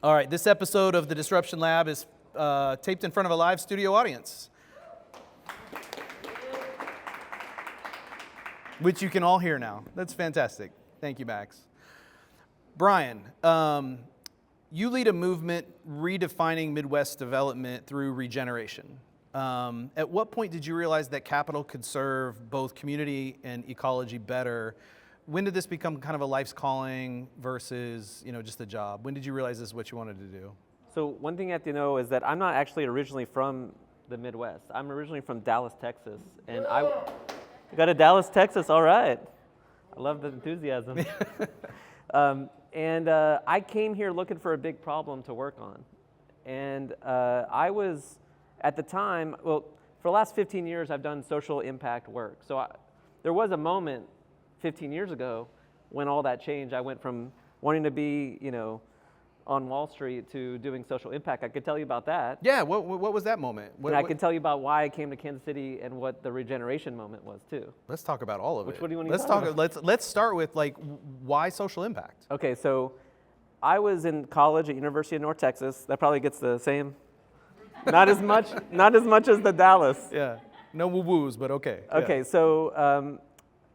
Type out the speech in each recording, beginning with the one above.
All right, this episode of the Disruption Lab is taped in front of a live studio audience, which you can all hear now. That's fantastic. Thank you, Max. Brian, you lead a movement redefining Midwest development through regeneration. At what point did you realize that capital could serve both community and ecology better? When did this become kind of a life's calling versus, just a job? When did you realize this is what you wanted to do? So one thing you have to know is that I'm not actually originally from the Midwest. I'm originally from Dallas, Texas. And I got to Dallas, Texas, all right. I love the enthusiasm. I came here looking for a big problem to work on. And I was, at the time, for the last 15 years, I've done social impact work. So there was a moment 15 years ago when all that changed. I went from wanting to be, on Wall Street to doing social impact. I could tell you about that. Yeah, what was that moment? I could tell you about why I came to Kansas City and what the Regeneration moment was too. Let's talk about all of it. What do you want to talk about? Let's start with why social impact? Okay, so I was in college at University of North Texas. That probably gets the same. Not as much as the Dallas. Yeah, no woo-woos, but okay. Okay, yeah. So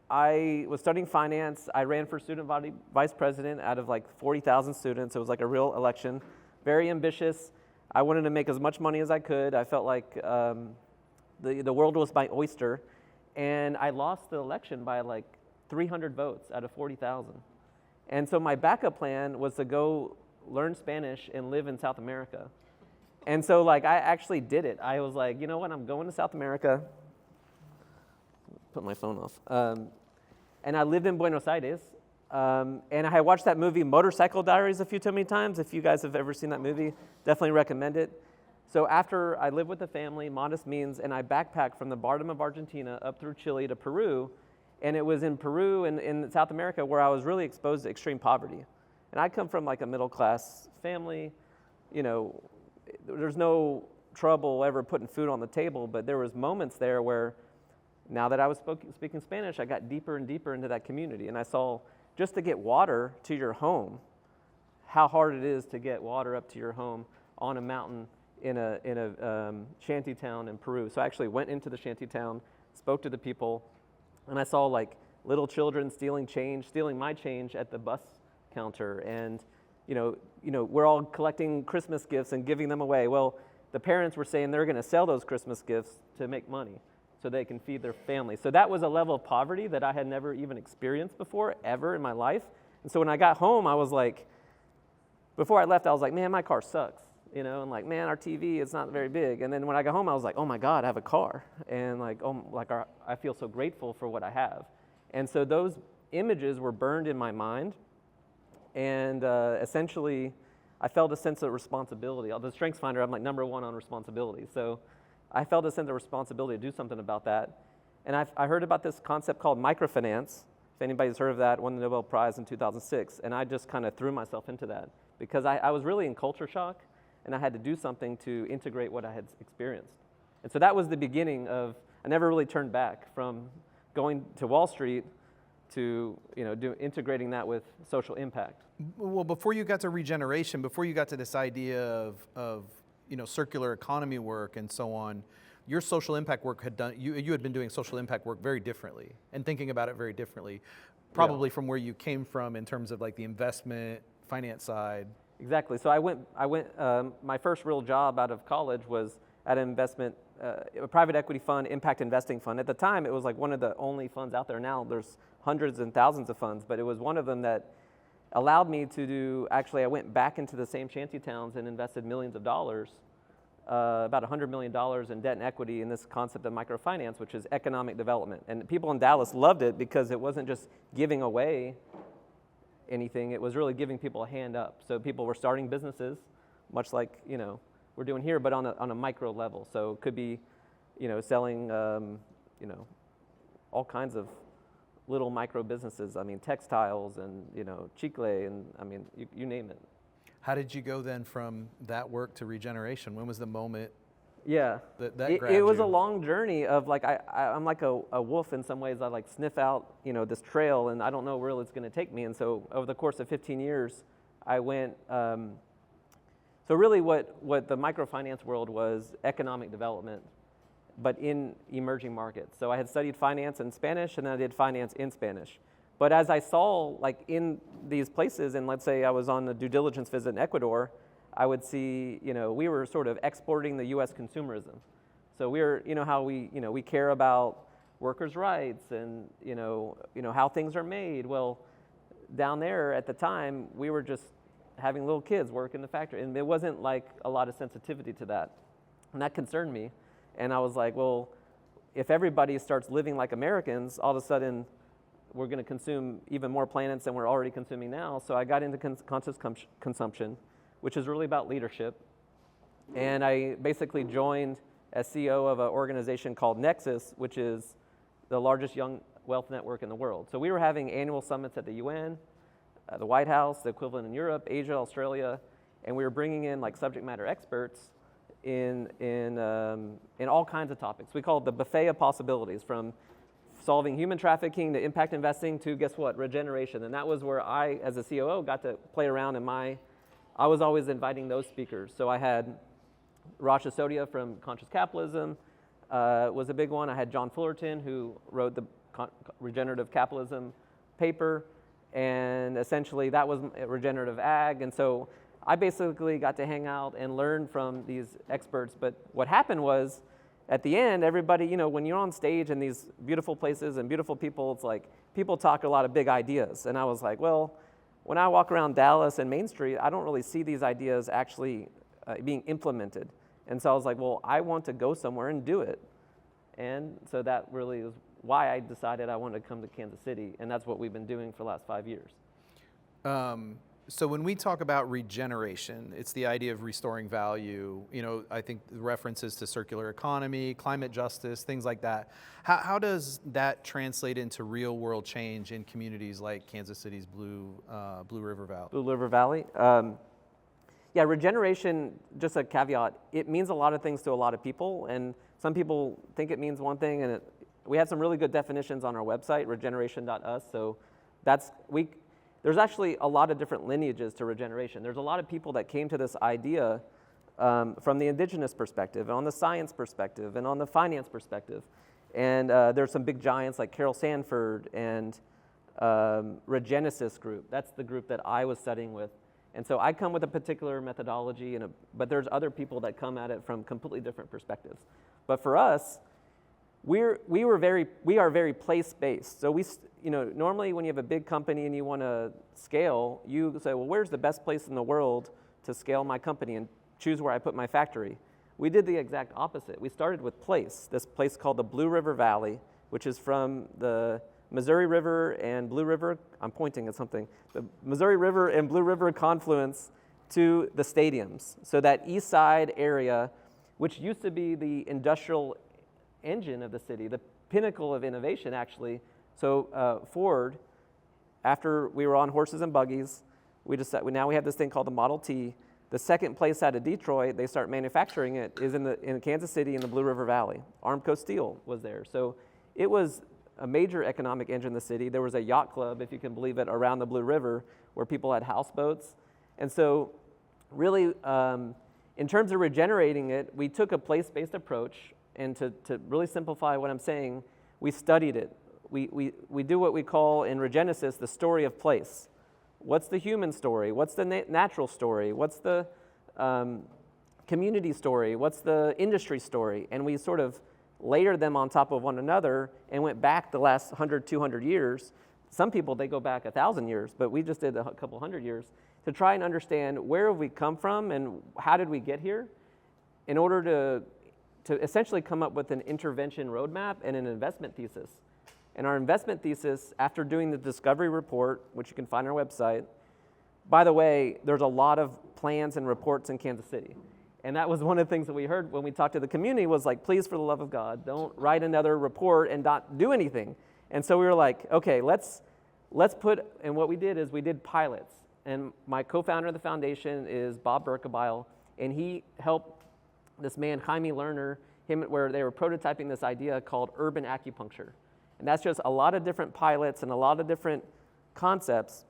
I was studying finance. I ran for student body vice president out of 40,000 students. It was like a real election. Very ambitious. I wanted to make as much money as I could. I felt like the world was my oyster. And I lost the election by 300 votes out of 40,000. And so my backup plan was to go learn Spanish and live in South America. And so I actually did it. I was like, you know what, I'm going to South America. Put my phone off. And I lived in Buenos Aires. And I watched that movie Motorcycle Diaries a few too many times. If you guys have ever seen that movie, definitely recommend it. So after I lived with the family, modest means, and I backpacked from the bottom of Argentina up through Chile to Peru. And it was in Peru and in South America where I was really exposed to extreme poverty. And I come from a middle class family. There's no trouble ever putting food on the table, but there was moments there where now that I was speaking Spanish, I got deeper and deeper into that community, and I saw just to get water to your home, how hard it is to get water up to your home on a mountain in a shanty town in Peru. So I actually went into the shanty town, spoke to the people, and I saw little children stealing my change at the bus counter, and we're all collecting Christmas gifts and giving them away. Well, the parents were saying they're going to sell those Christmas gifts to make money so they can feed their family. So that was a level of poverty that I had never even experienced before, ever in my life. And so when I got home, I was before I left, I was like, man, my car sucks. And man, our TV is not very big. And then when I got home, I was like, oh my God, I have a car. And I feel so grateful for what I have. And so those images were burned in my mind. And essentially, I felt a sense of responsibility. The Strengths Finder, I'm number one on responsibility. So I felt a sense of responsibility to do something about that. And I heard about this concept called microfinance. If anybody's heard of that, won the Nobel Prize in 2006. And I just kind of threw myself into that because I was really in culture shock, and I had to do something to integrate what I had experienced. And so that was the beginning of, I never really turned back from going to Wall Street to integrating that with social impact. Well, before you got to regeneration, before you got to this idea of circular economy work and so on, your social impact work you had been doing social impact work very differently and thinking about it very differently, probably from where you came from in terms of the investment finance side. Exactly. So I went. My first real job out of college was at an investment, a private equity fund, impact investing fund. At the time, it was one of the only funds out there. Now there's hundreds and thousands of funds, but it was one of them that allowed me to do, actually I went back into the same shanty towns and invested millions of dollars, about $100 million in debt and equity in this concept of microfinance, which is economic development. And people in Dallas loved it because it wasn't just giving away anything, it was really giving people a hand up. So people were starting businesses, much like we're doing here, but on a micro level. So it could be selling all kinds of little micro businesses. I mean, textiles and, chicle and, you name it. How did you go then from that work to regeneration? When was the moment Yeah. that it grabbed was you? a long journey of I'm like a wolf in some ways. I sniff out, this trail and I don't know where it's going to take me. And so over the course of 15 years, I went So really what the microfinance world was economic development, but in emerging markets. So I had studied finance in Spanish, and then I did finance in Spanish. But as I saw, like in these places, and let's say I was on a due diligence visit in Ecuador, I would see, we were sort of exporting the U.S. consumerism. So we're, how we care about workers' rights and, how things are made. Well, down there at the time, we were just having little kids work in the factory, and there wasn't like a lot of sensitivity to that. And that concerned me. And I was like, well, if everybody starts living like Americans, all of a sudden we're going to consume even more planets than we're already consuming now. So I got into conscious consumption, which is really about leadership. And I basically joined as CEO of an organization called Nexus, which is the largest young wealth network in the world. So we were having annual summits at the UN, the White House, the equivalent in Europe, Asia, Australia, and we were bringing in like subject matter experts in all kinds of topics. We call it the buffet of possibilities, from solving human trafficking to impact investing to, guess what, regeneration. And that was where I, as a COO, got to play around I was always inviting those speakers. So I had Raj Sisodia from Conscious Capitalism was a big one. I had John Fullerton, who wrote the Regenerative Capitalism paper, and essentially that was regenerative ag. And so I basically got to hang out and learn from these experts. But what happened was, at the end, everybody, when you're on stage in these beautiful places and beautiful people, it's like people talk a lot of big ideas. And I was like, well, when I walk around Dallas and Main Street, I don't really see these ideas actually being implemented. And so I was like, well, I want to go somewhere and do it. And so that really is why I decided I wanted to come to Kansas City. And that's what we've been doing for the last 5 years. So when we talk about regeneration, it's the idea of restoring value. I think the references to circular economy, climate justice, things like that. How does that translate into real world change in communities like Kansas City's Blue River Valley? Blue River Valley. Yeah, regeneration, just a caveat, it means a lot of things to a lot of people, and some people think it means one thing, and we have some really good definitions on our website, regeneration.us. So there's actually a lot of different lineages to regeneration. There's a lot of people that came to this idea from the indigenous perspective, and on the science perspective, and on the finance perspective. And there's some big giants like Carol Sanford and Regenesis group. That's the group that I was studying with. And so I come with a particular methodology, but there's other people that come at it from completely different perspectives. But for us, we are very place-based. So normally when you have a big company and you want to scale, you say, well, where's the best place in the world to scale my company and choose where I put my factory? We did the exact opposite. We started with this place called the Blue River Valley, which is from the Missouri River and Blue River, I'm pointing at something, the Missouri River and Blue River confluence to the stadiums. So that east side area, which used to be the industrial engine of the city, the pinnacle of innovation actually. So Ford, after we were on horses and buggies, now we have this thing called the Model T. The second place out of Detroit, they start manufacturing it, is in Kansas City in the Blue River Valley. Armco Steel was there. So it was a major economic engine in the city. There was a yacht club, if you can believe it, around the Blue River where people had houseboats. And so really, in terms of regenerating it, we took a place-based approach, and to really simplify what I'm saying, we studied it. We do what we call in Regenesis the story of place. What's the human story? What's the natural story? What's the community story? What's the industry story? And we sort of layered them on top of one another and went back the last 100, 200 years. Some people, they go back 1,000 years, but we just did a couple hundred years to try and understand where have we come from and how did we get here in order to essentially come up with an intervention roadmap and an investment thesis. And our investment thesis, after doing the discovery report, which you can find on our website, by the way, there's a lot of plans and reports in Kansas City. And that was one of the things that we heard when we talked to the community was like, please, for the love of God, don't write another report and not do anything. And so we were like, okay, let's put, and what we did is we did pilots. And my co-founder of the foundation is Bob Berkebile, and he helped this man, Jaime Lerner, where they were prototyping this idea called urban acupuncture. And that's just a lot of different pilots and a lot of different concepts.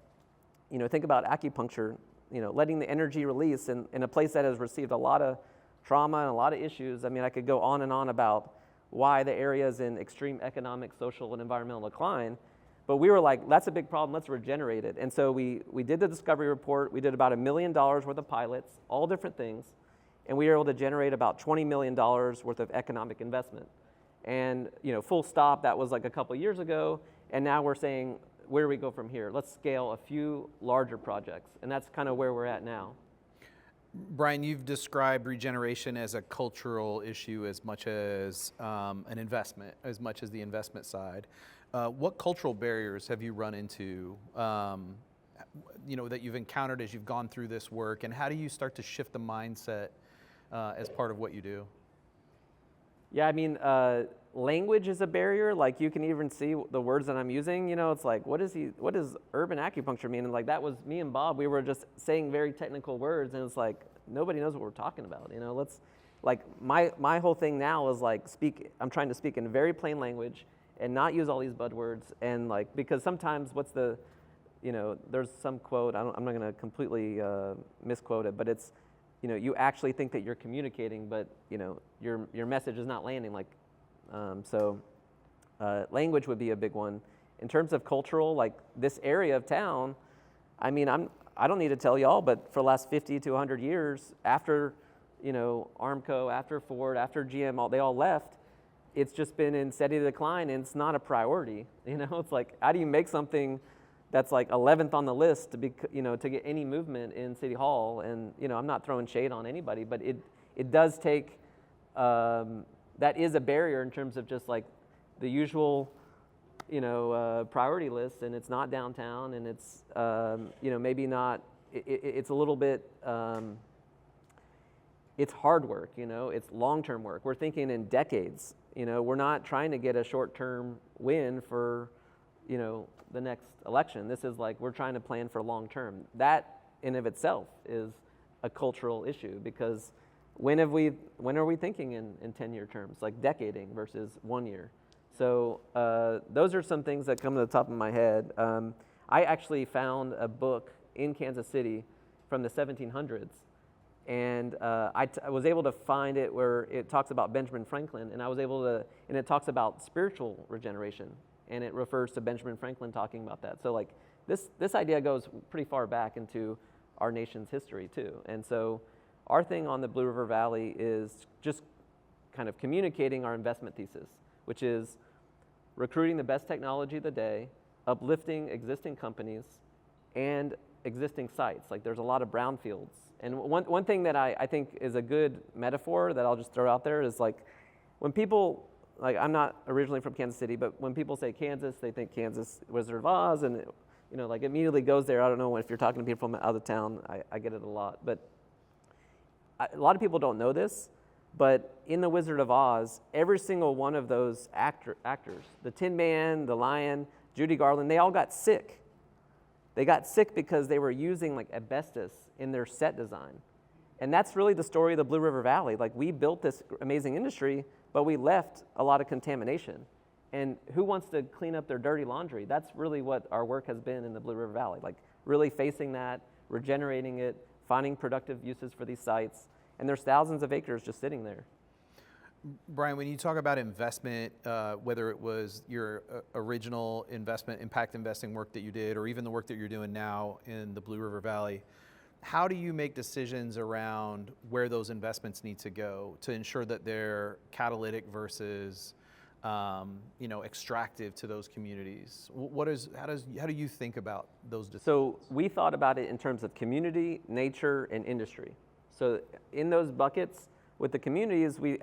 Think about acupuncture. letting the energy release in a place that has received a lot of trauma and a lot of issues. I mean, I could go on and on about why the area is in extreme economic, social, and environmental decline. But we were like, that's a big problem, let's regenerate it. And so we did the discovery report. We did about $1 million worth of pilots, all different things. And we were able to generate about $20 million worth of economic investment. And full stop, that was like a couple years ago. And now we're saying, where do we go from here? Let's scale a few larger projects. And that's kind of where we're at now. Brian, you've described regeneration as a cultural issue as much as an investment, as much as the investment side. What cultural barriers have you run into, that you've encountered as you've gone through this work, and how do you start to shift the mindset as part of what you do? Yeah, I mean, language is a barrier. Like, you can even see the words that I'm using. It's like, what does urban acupuncture mean? And like, that was me and Bob. We were just saying very technical words, and it's like, nobody knows what we're talking about. Let's, like, my whole thing now is like, I'm trying to speak in very plain language and not use all these buzzwords. And like, because sometimes there's some quote, I'm not going to completely misquote it, but it's, you actually think that you're communicating, but your message is not landing. Like, language would be a big one. In terms of cultural, like this area of town, I mean, I don't need to tell y'all, but for the last 50 to 100 years, after Armco, after Ford, after GM, they all left. It's just been in steady decline, and it's not a priority. It's like, how do you make something that's like 11th on the list to be, to get any movement in City Hall? And I'm not throwing shade on anybody, but it does take, that is a barrier in terms of just like the usual, priority list, and it's not downtown, and it's, maybe not, it's a little bit, it's hard work, it's long-term work. We're thinking in decades, we're not trying to get a short-term win for, the next election. This is like, we're trying to plan for long-term. That in of itself is a cultural issue, because when are we thinking in 10-year terms, like decading versus 1 year? So those are some things that come to the top of my head. I actually found a book in Kansas City from the 1700s, and I was able to find it where it talks about Benjamin Franklin, and and it talks about spiritual regeneration, and it refers to Benjamin Franklin talking about that. So like this idea goes pretty far back into our nation's history too. And so our thing on the Blue River Valley is just kind of communicating our investment thesis, which is recruiting the best technology of the day, uplifting existing companies, and existing sites. Like, there's a lot of brownfields. And one thing that I think is a good metaphor that I'll just throw out there is like, when people, like, I'm not originally from Kansas City, but when people say Kansas, they think Kansas, Wizard of Oz, and it, like immediately goes there. I don't know if you're talking to people from out of town, I get it a lot. But a lot of people don't know this, but in the Wizard of Oz, every single one of those actors, the Tin Man, the Lion, Judy Garland, they all got sick. They got sick because they were using like asbestos in their set design. And that's really the story of the Blue River Valley. Like, we built this amazing industry, but we left a lot of contamination. And who wants to clean up their dirty laundry? That's really what our work has been in the Blue River Valley, like really facing that, regenerating it, finding productive uses for these sites. And there's thousands of acres just sitting there. Brian, when you talk about investment, whether it was your original investment, impact investing work that you did, or even the work that you're doing now in the Blue River Valley, how do you make decisions around where those investments need to go to ensure that they're catalytic versus, extractive to those communities? How do you think about those decisions? So we thought about it in terms of community, nature, and industry. So in those buckets, with the communities, we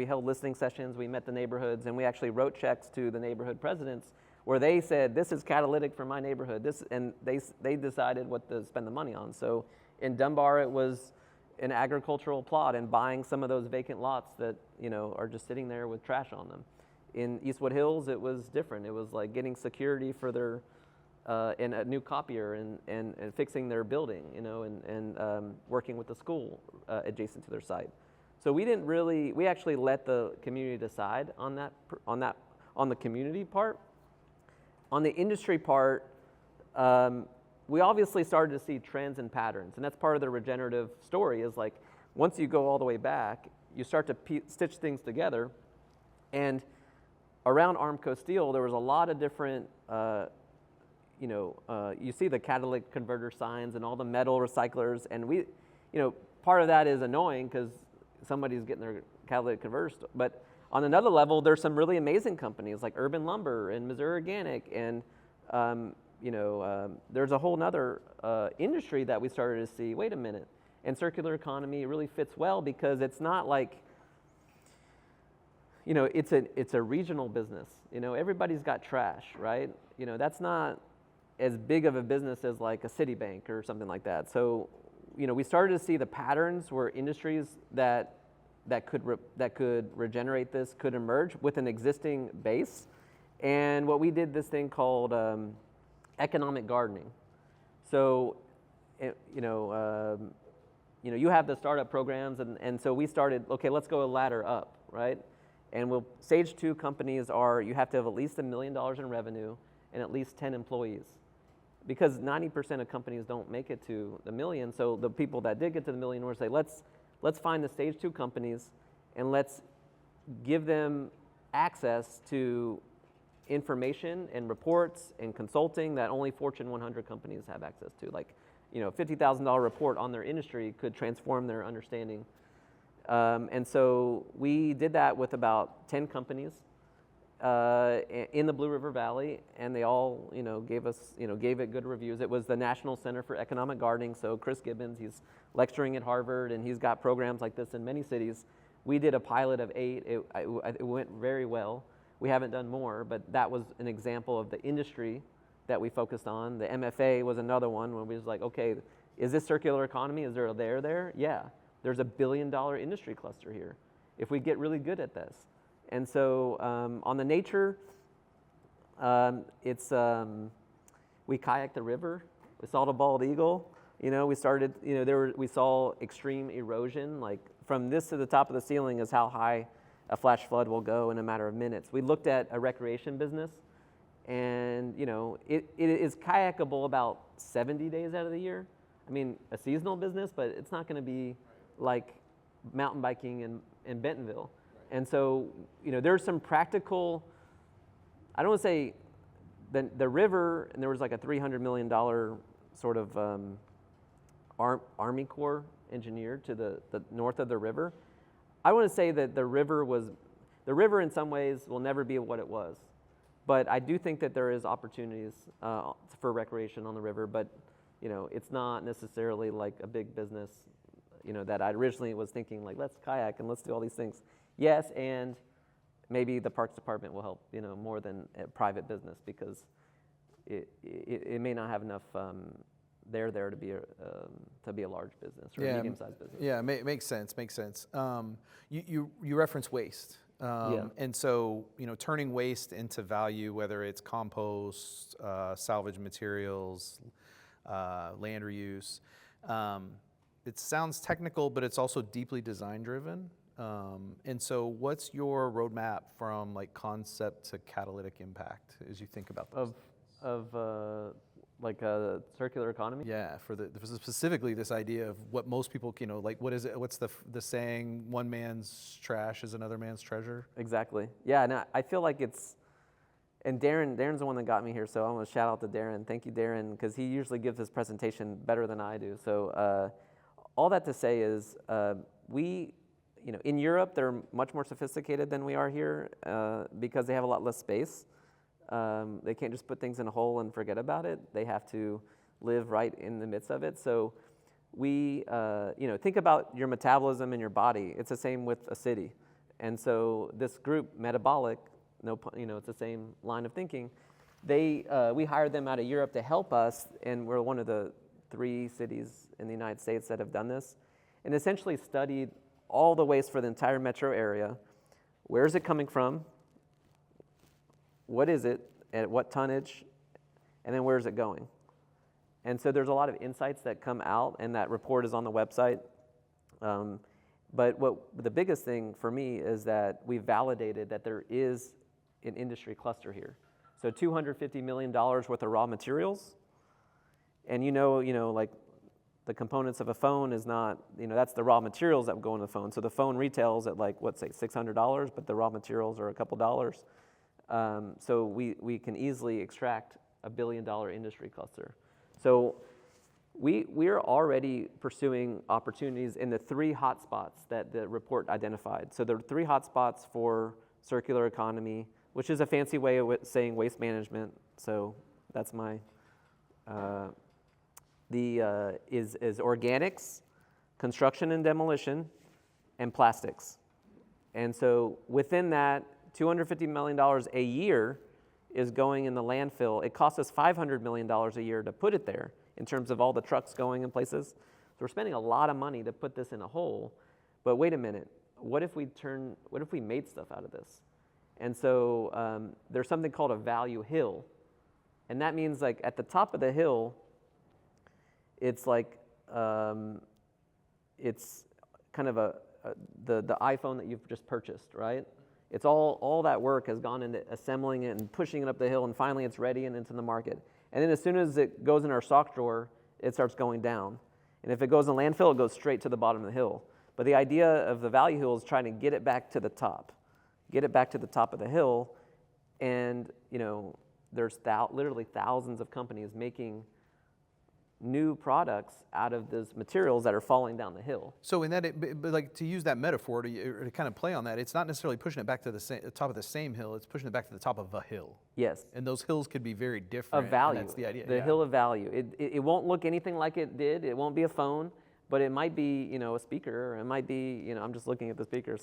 held listening sessions, we met the neighborhoods, and we actually wrote checks to the neighborhood presidents where they said, this is catalytic for my neighborhood, and they decided what to spend the money on. So in Dunbar, it was an agricultural plot and buying some of those vacant lots that are just sitting there with trash on them. In Eastwood Hills, it was different. It was like getting security for their and a new copier and fixing their building, and working with the school adjacent to their site. So we actually let the community decide on the community part. On the industry part, we obviously started to see trends and patterns, and that's part of the regenerative story is like, once you go all the way back, you start to stitch things together, and around Armco Steel, there was a lot of different, you see the catalytic converter signs and all the metal recyclers, and part of that is annoying because somebody's getting their catalytic converters, but on another level, there's some really amazing companies like Urban Lumber and Missouri Organic, and there's a whole nother industry that we started to see, wait a minute, and circular economy really fits well because it's not like, it's a regional business. Everybody's got trash, right? That's not as big of a business as like a Citibank or something like that. So, we started to see the patterns where industries that could regenerate this could emerge with an existing base. And what we did this thing called economic gardening. So, you have the startup programs, and so we started, okay, let's go a ladder up, right? And stage 2 companies you have to have at least $1 million in revenue and at least 10 employees. Because 90% of companies don't make it to the million, so the people that did get to the million were say, let's find the stage 2 companies and let's give them access to information and reports and consulting that only Fortune 100 companies have access to. Like, $50,000 report on their industry could transform their understanding. And so we did that with about 10 companies in the Blue River Valley, and they all, gave it good reviews. It was the National Center for Economic Gardening. So Chris Gibbons, he's lecturing at Harvard, and he's got programs like this in many cities. We did a pilot of 8. It went very well. We haven't done more, but that was an example of the industry that we focused on. The MFA was another one where we was like, okay, is this circular economy? Is there a there? Yeah, there's $1 billion industry cluster here if we get really good at this. And so on the nature, we kayaked the river. We saw the bald eagle. We started, we saw extreme erosion. Like from this to the top of the ceiling is how high a flash flood will go in a matter of minutes. We looked at a recreation business, and it is kayakable about 70 days out of the year. I mean, a seasonal business, but it's not going to be like mountain biking in Bentonville. And so, there's some practical, I don't want to say the river, and there was like a $300 million sort of Army Corps engineer to the north of the river. I want to say that the river in some ways will never be what it was. But I do think that there is opportunities for recreation on the river, but it's not necessarily like a big business, that I originally was thinking like, let's kayak and let's do all these things. Yes, and maybe the Parks Department will help, more than a private business because it may not have enough there to be a large business or a medium-sized business. Yeah, makes sense. You reference waste. And so, turning waste into value, whether it's compost, salvage materials, land reuse, it sounds technical, but it's also deeply design driven. And so what's your roadmap from like concept to catalytic impact as you think about those like a circular economy? Yeah, for specifically this idea of what most people, like what is it? What's the saying? One man's trash is another man's treasure. Exactly. Yeah, and I feel like and Darren's the one that got me here, so I want to shout out to Darren. Thank you, Darren, because he usually gives his presentation better than I do. So all that to say is in Europe, they're much more sophisticated than we are here because they have a lot less space. They can't just put things in a hole and forget about it. They have to live right in the midst of it. So we, think about your metabolism in your body. It's the same with a city. And so this group, Metabolic, it's the same line of thinking. We hired them out of Europe to help us, and we're one of the 3 cities in the United States that have done this, and essentially studied all the waste for the entire metro area. Where is it coming from? What is it? At what tonnage? And then where is it going? And so there's a lot of insights that come out, and that report is on the website. But the biggest thing for me is that we validated that there is an industry cluster here. So $250 million worth of raw materials, And like the components of a phone is not, that's the raw materials that go in the phone. So the phone retails at like, say $600, but the raw materials are a couple dollars. So we can easily extract $1 billion industry cluster. So we're already pursuing opportunities in the 3 hotspots that the report identified. So there are 3 hotspots for circular economy, which is a fancy way of saying waste management. So that's my, is organics, construction and demolition, and plastics. And so within that, $250 million a year is going in the landfill. It costs us $500 million a year to put it there in terms of all the trucks going in places. So we're spending a lot of money to put this in a hole. But wait a minute, what if we made stuff out of this? And so there's something called a value hill. And that means like at the top of the hill, it's like, it's kind of the iPhone that you've just purchased, right? It's all that work has gone into assembling it and pushing it up the hill, and finally it's ready and into the market. And then as soon as it goes in our sock drawer, it starts going down. And if it goes in landfill, it goes straight to the bottom of the hill. But the idea of the value hill is trying to get it back to the top. Get it back to the top of the hill, and there's literally thousands of companies making new products out of those materials that are falling down the hill. So in that, but like to use that metaphor to kind of play on that, it's not necessarily pushing it back to the top of the same hill. It's pushing it back to the top of a hill. Yes. And those hills could be very different. Of value. And that's the idea. The hill of value. It won't look anything like it did. It won't be a phone, but it might be a speaker. Or it might be I'm just looking at the speaker,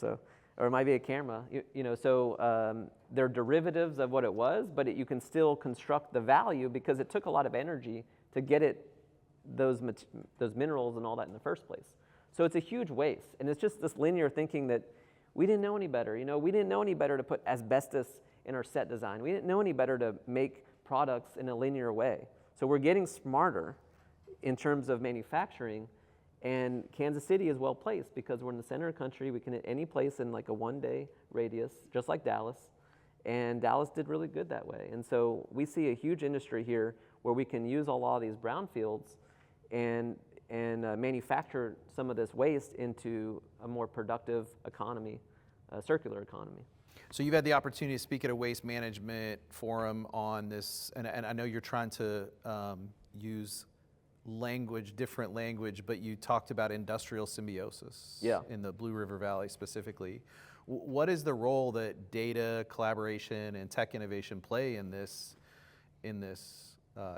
or it might be a camera. So they're derivatives of what it was, but you can still construct the value because it took a lot of energy to get it. Those minerals and all that in the first place. So it's a huge waste. And it's just this linear thinking that we didn't know any better. We didn't know any better to put asbestos in our set design. We didn't know any better to make products in a linear way. So we're getting smarter in terms of manufacturing, and Kansas City is well placed because we're in the center of the country. We can hit any place in like a 1-day radius, just like Dallas. And Dallas did really good that way. And so we see a huge industry here where we can use a lot of these brownfields and manufacture some of this waste into a more productive economy, circular economy. So you've had the opportunity to speak at a waste management forum on this, and I know you're trying to use different language, but you talked about industrial symbiosis in the Blue River Valley specifically. What is the role that data, collaboration, and tech innovation play in this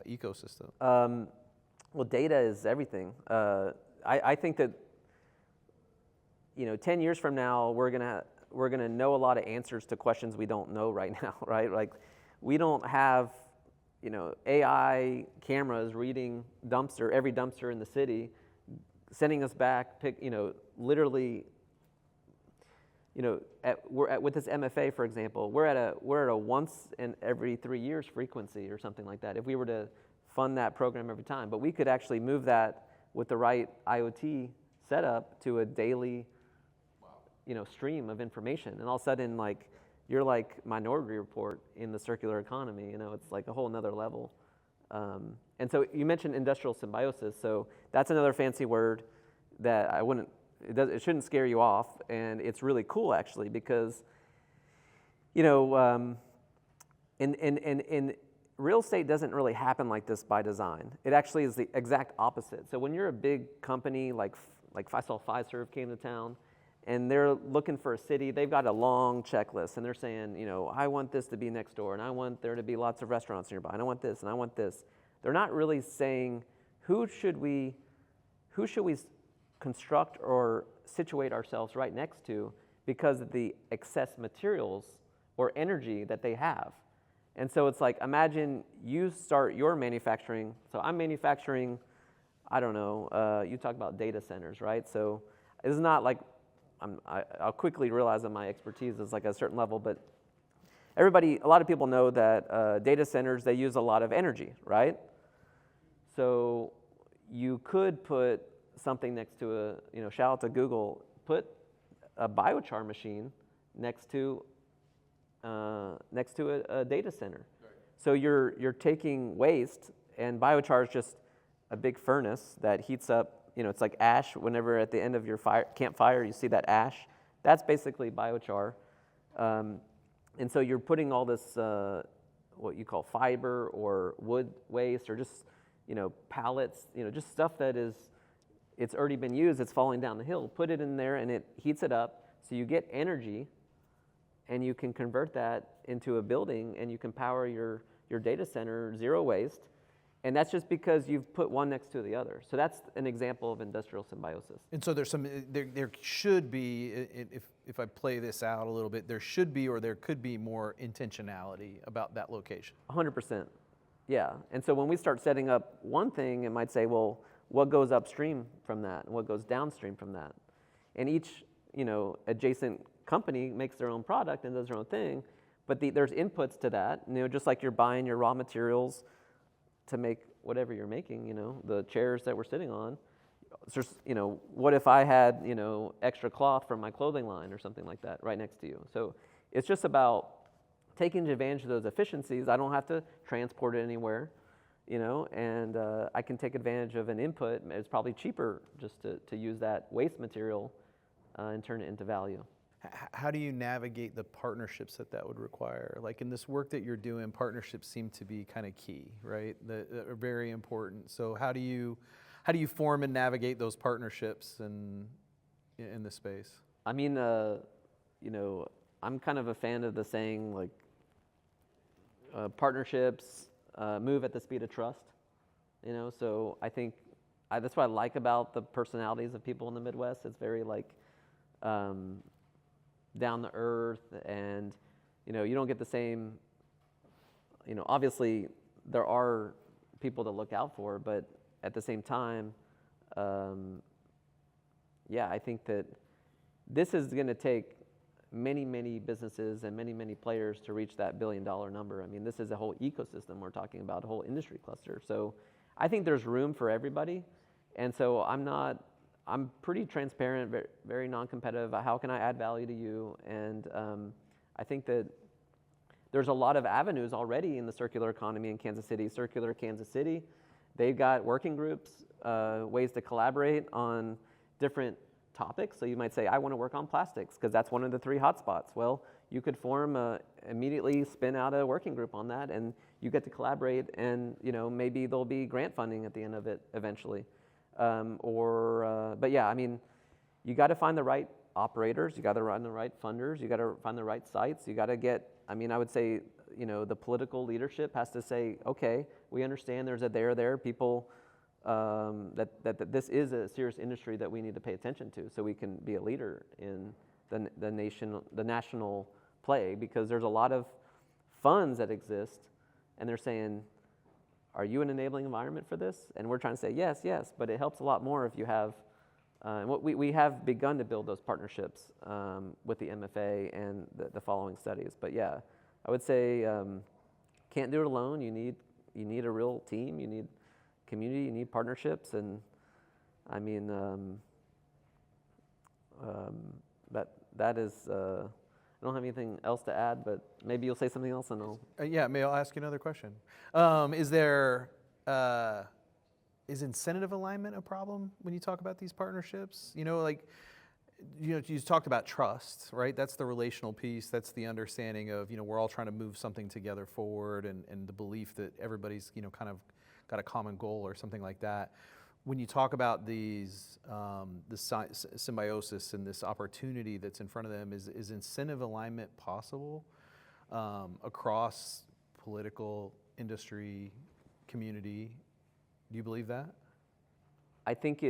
ecosystem? Well, data is everything. I think that 10 years from now, we're gonna know a lot of answers to questions we don't know right now, right? Like, we don't have AI cameras reading every dumpster in the city, sending us back, literally. With this MFA, for example, we're at a once in every 3 years frequency or something like that. If we were to fund that program every time, but we could actually move that with the right IoT setup to a daily, stream of information, and all of a sudden, like, you're like Minority Report in the circular economy. It's like a whole nother level. And so you mentioned industrial symbiosis, so that's another fancy word that it shouldn't scare you off, and it's really cool actually because, in real estate doesn't really happen like this by design. It actually is the exact opposite. So when you're a big company, like I saw Fiserv came to town, and they're looking for a city, they've got a long checklist, and they're saying, I want this to be next door, and I want there to be lots of restaurants nearby, and I want this, and I want this. They're not really saying, who should we construct or situate ourselves right next to because of the excess materials or energy that they have. And so it's like, imagine you start your manufacturing. So I'm manufacturing, I don't know, you talk about data centers, right? So it's not like, I'll quickly realize that my expertise is like a certain level, but a lot of people know that data centers, they use a lot of energy, right? So you could put something next to shout out to Google, put a biochar machine next to a data center. Right. So you're taking waste, and biochar is just a big furnace that heats up, it's like ash. Whenever at the end of your campfire, you see that ash. That's basically biochar. And so you're putting all this, what you call fiber or wood waste or just, pallets, just stuff that it's already been used, it's falling down the hill. Put it in there and it heats it up so you get energy and you can convert that into a building and you can power your data center zero waste. And that's just because you've put one next to the other. So that's an example of industrial symbiosis. And so there should be, if I play this out a little bit, there should be or there could be more intentionality about that location. 100%. Yeah. And so when we start setting up one thing, it might say, well, what goes upstream from that? And what goes downstream from that? And each, adjacent company makes their own product and does their own thing. But there's inputs to that, just like you're buying your raw materials to make whatever you're making, the chairs that we're sitting on. So, what if I had, extra cloth from my clothing line or something like that right next to you? So it's just about taking advantage of those efficiencies. I don't have to transport it anywhere, and I can take advantage of an input. It's probably cheaper just to use that waste material and turn it into value. How do you navigate the partnerships that would require? Like in this work that you're doing, partnerships seem to be kind of key, right? That are very important. So how do you form and navigate those partnerships in this space? I mean, I'm kind of a fan of the saying like partnerships move at the speed of trust. So I think that's what I like about the personalities of people in the Midwest. It's very like down to earth, and you don't get the same. Obviously there are people to look out for, but at the same time, I think that this is going to take many, many businesses and many, many players to reach that $1 billion number. I mean, this is a whole ecosystem we're talking about, a whole industry cluster. So I think there's room for everybody, and so I'm pretty transparent, very, very non-competitive. How can I add value to you? And I think that there's a lot of avenues already in the circular economy in Kansas City. Circular Kansas City, they've got working groups, ways to collaborate on different topics. So you might say, I want to work on plastics because that's one of the 3 hotspots. Well, you could immediately spin out a working group on that, and you get to collaborate, and maybe there'll be grant funding at the end of it eventually. But yeah, I mean, you got to find the right operators, you got to find the right funders, you got to find the right sites, you got to get, I would say, the political leadership has to say, okay, we understand there's a there, people, that this is a serious industry that we need to pay attention to so we can be a leader in the national play, because there's a lot of funds that exist, and they're saying, are you an enabling environment for this? And we're trying to say, yes, but it helps a lot more if you have, we have begun to build those partnerships with the MFA and the following studies. But yeah, I would say can't do it alone. You need a real team, you need community, you need partnerships. And I mean, that is, I don't have anything else to add, but maybe you'll say something else and I'll... May I ask you another question? Is incentive alignment a problem when you talk about these partnerships? You talked about trust, right? That's the relational piece. That's the understanding of, we're all trying to move something together forward, and the belief that everybody's, kind of got a common goal or something like that. When you talk about these, this symbiosis and this opportunity that's in front of them, is incentive alignment possible across political, industry, community? Do you believe that? I think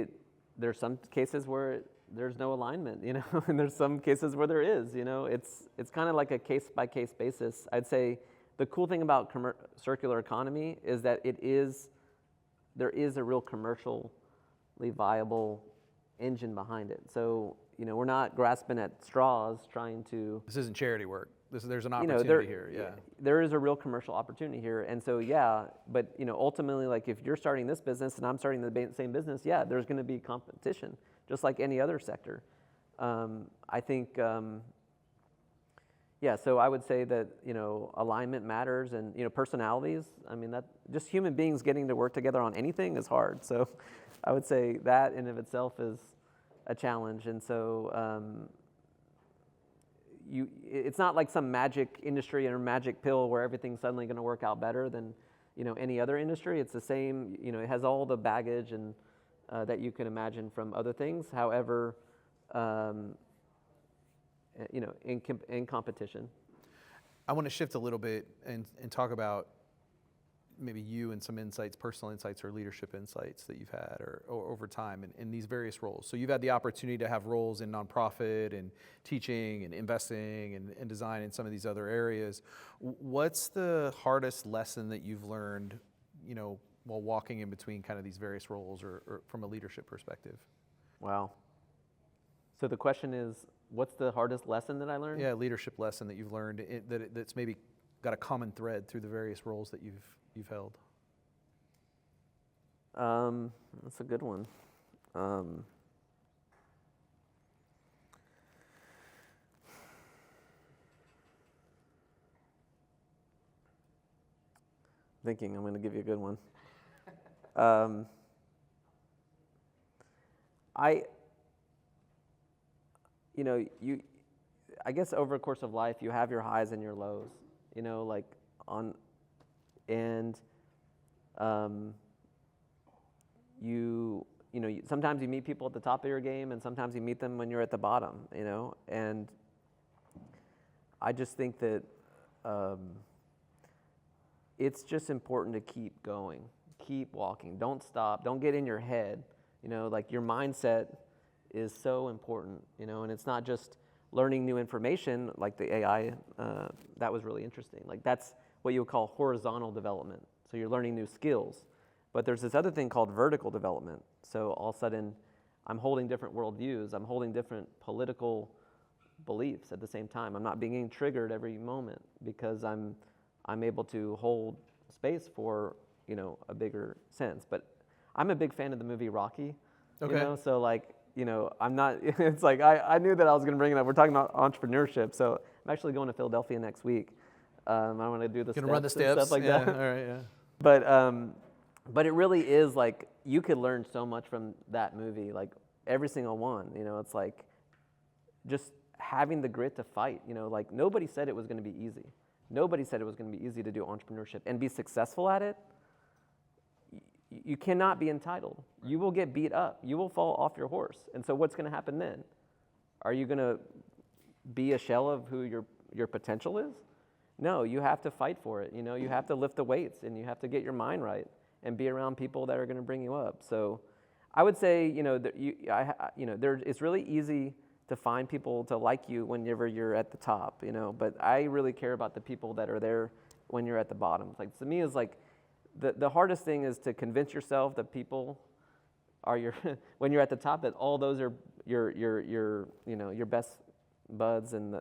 there's some cases where there's no alignment, and there's some cases where there is, It's kind of like a case-by-case basis. I'd say the cool thing about circular economy is that there is a real commercially viable engine behind it. So, we're not grasping at straws trying to... This isn't charity work. There's an opportunity here, yeah. There is a real commercial opportunity here. And so, yeah, but, ultimately, like if you're starting this business and I'm starting the same business, yeah, there's going to be competition, just like any other sector. I think, Yeah, so I would say that, alignment matters, and, personalities. I mean, that just human beings getting to work together on anything is hard. So I would say that in of itself is a challenge. And so it's not like some magic industry or magic pill where everything's suddenly going to work out better than, any other industry. It's the same, it has all the baggage and that you can imagine from other things. However, in competition. I want to shift a little bit and talk about maybe you and some insights, personal insights or leadership insights that you've had or over time in these various roles. So you've had the opportunity to have roles in nonprofit and teaching and investing and design in some of these other areas. What's the hardest lesson that you've learned, while walking in between kind of these various roles or from a leadership perspective? Wow. So the question is, what's the hardest lesson that I learned? Yeah, leadership lesson that you've learned that's maybe got a common thread through the various roles that you've held. That's a good one. Thinking I'm going to give you a good one. I guess over the course of life, you have your highs and your lows, sometimes you meet people at the top of your game, and sometimes you meet them when you're at the bottom, and I just think that it's just important to keep going, keep walking, don't stop, don't get in your head, your mindset is so important, and it's not just learning new information like the AI, that was really interesting. Like that's what you would call horizontal development. So you're learning new skills. But there's this other thing called vertical development. So all of a sudden, I'm holding different worldviews. I'm holding different political beliefs at the same time. I'm not being triggered every moment because I'm able to hold space for, a bigger sense. But I'm a big fan of the movie Rocky. Okay. So I'm not, it's like, I knew that I was going to bring it up. We're talking about entrepreneurship. So I'm actually going to Philadelphia next week. I want to do the steps. Run the steps and stuff like that. All right, yeah. But it really is like, you could learn so much from that movie, like every single one, it's like just having the grit to fight, like nobody said it was going to be easy. Nobody said it was going to be easy to do entrepreneurship and be successful at it. You cannot be entitled. You will get beat up. You will fall off your horse. And so what's going to happen then? Are you going to be a shell of who your potential is? No, you have to fight for it. You have to lift the weights and you have to get your mind right and be around people that are going to bring you up. So I would say, it's really easy to find people to like you whenever you're at the top, but I really care about the people that are there when you're at the bottom. Like to me, it's like the hardest thing is to convince yourself that people are when you're at the top, that all those are your best buds, and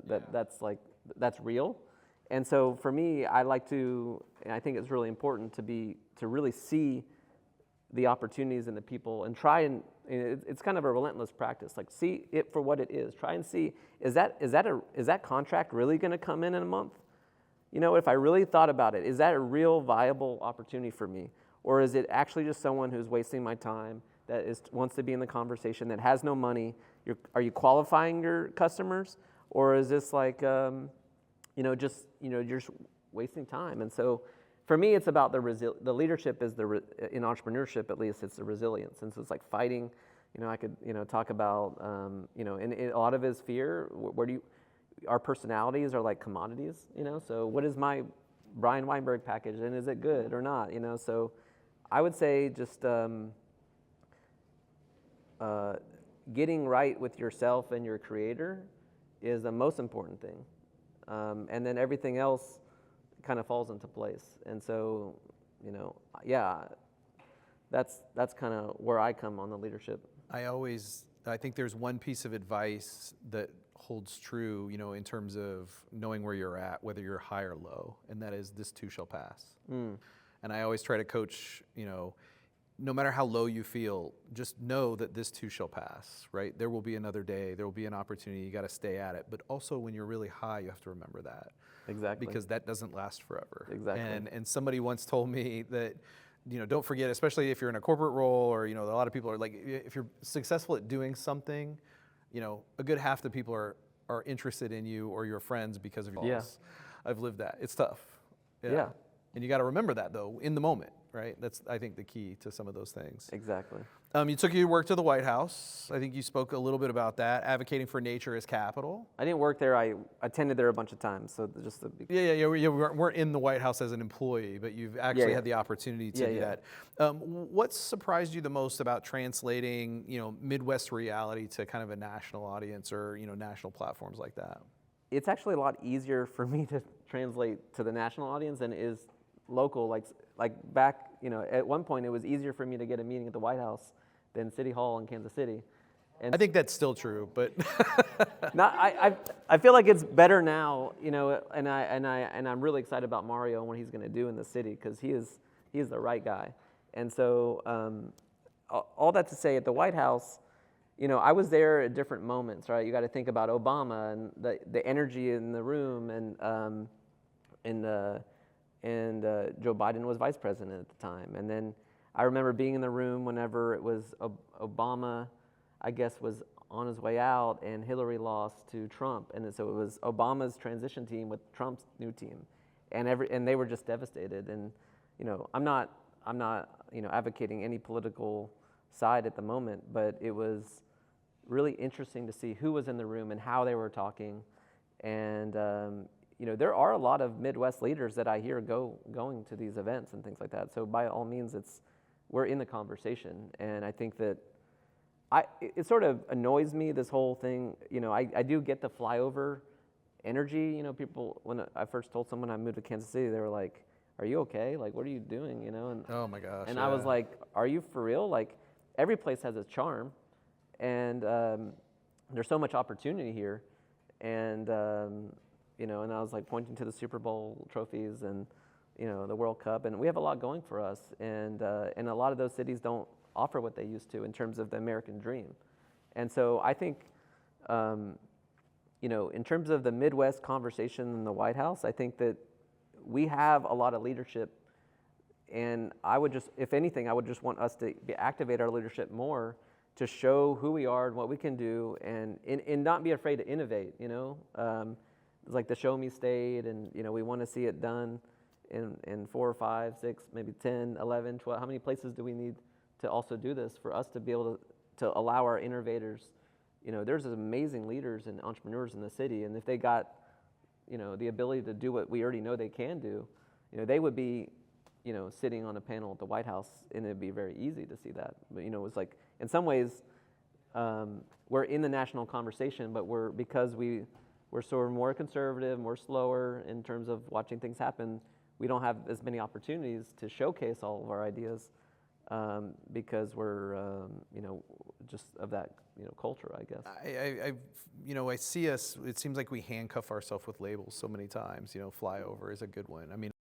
that's real. And so for me, I think it's really important to really see the opportunities in the people and try and it's kind of a relentless practice. Like see it for what it is. Try and see, is that contract really going to come in a month? If I really thought about it, is that a real viable opportunity for me? Or is it actually just someone who's wasting my time, that wants to be in the conversation, that has no money? Are you qualifying your customers? Or is this like, you're just wasting time? And so for me, it's about the leadership is in entrepreneurship, at least, it's the resilience. And so it's like fighting, I could, talk about, and a lot of it is fear. Our personalities are like commodities, so what is my Brian Weinberg package, and is it good or not, so I would say just getting right with yourself and your creator is the most important thing, and then everything else kind of falls into place. And so, that's kind of where I come on the leadership. I think there's one piece of advice that holds true, in terms of knowing where you're at, whether you're high or low, and that is this too shall pass. And I always try to coach, no matter how low you feel, just know that this too shall pass, right? There will be another day, there will be an opportunity, you got to stay at it. But also when you're really high, you have to remember that. Exactly. Because that doesn't last forever. Exactly. And somebody once told me that, don't forget, especially if you're in a corporate role or, a lot of people are like, if you're successful at doing something, a good half the people are interested in you or your friends because of your loss. I've lived that. It's tough. Yeah. And you got to remember that though, in the moment, right? That's, I think, the key to some of those things. Exactly. You took your work to the White House. I think you spoke a little bit about that, advocating for nature as capital. I didn't work there. I attended there a bunch of times. So just to be Yeah. We weren't in the White House as an employee, but you've actually had the opportunity to do that. What surprised you the most about translating, Midwest reality to kind of a national audience or, national platforms like that? It's actually a lot easier for me to translate to the national audience than it is local. Like back, at one point it was easier for me to get a meeting at the White House than City Hall in Kansas City. And I think that's still true, but I feel like it's better now, and I'm really excited about Mario and what he's going to do in the city because he is the right guy. And so all that to say, at the White House, I was there at different moments, right? You got to think about Obama and the energy in the room, and Joe Biden was vice president at the time. And then I remember being in the room whenever it was Obama, I guess, was on his way out, and Hillary lost to Trump. And so it was Obama's transition team with Trump's new team, and they were just devastated. And I'm not advocating any political side at the moment, but it was really interesting to see who was in the room and how they were talking. And there are a lot of Midwest leaders that I hear going to these events and things like that. So by all means, we're in the conversation. And I think that it sort of annoys me, this whole thing. I do get the flyover energy. People, when I first told someone I moved to Kansas City, they were like, "Are you okay? Like, what are you doing?" And oh my gosh. And I was like, "Are you for real? Like, every place has its charm, and there's so much opportunity here." And and I was like pointing to the Super Bowl trophies and the World Cup, and we have a lot going for us, and a lot of those cities don't offer what they used to in terms of the American dream. And so I think in terms of the Midwest conversation in the White House, I think that we have a lot of leadership, and I would just, if anything, I would just want us to activate our leadership more to show who we are and what we can do, and not be afraid to innovate. It's like the show me state, and we want to see it done in 4 or 5, 6, maybe 10, 11, 12. How many places do we need to also do this for us to be able to allow our innovators? There's amazing leaders and entrepreneurs in the city, and if they got the ability to do what we already know they can do, they would be sitting on a panel at the White House, and it'd be very easy to see that. But it's like, in some ways, we're in the national conversation, but because we're sort of more conservative, more slower in terms of watching things happen, we don't have as many opportunities to showcase all of our ideas because we're just of that culture, I guess. I see us. It seems like we handcuff ourselves with labels so many times. Flyover is a good one. I mean.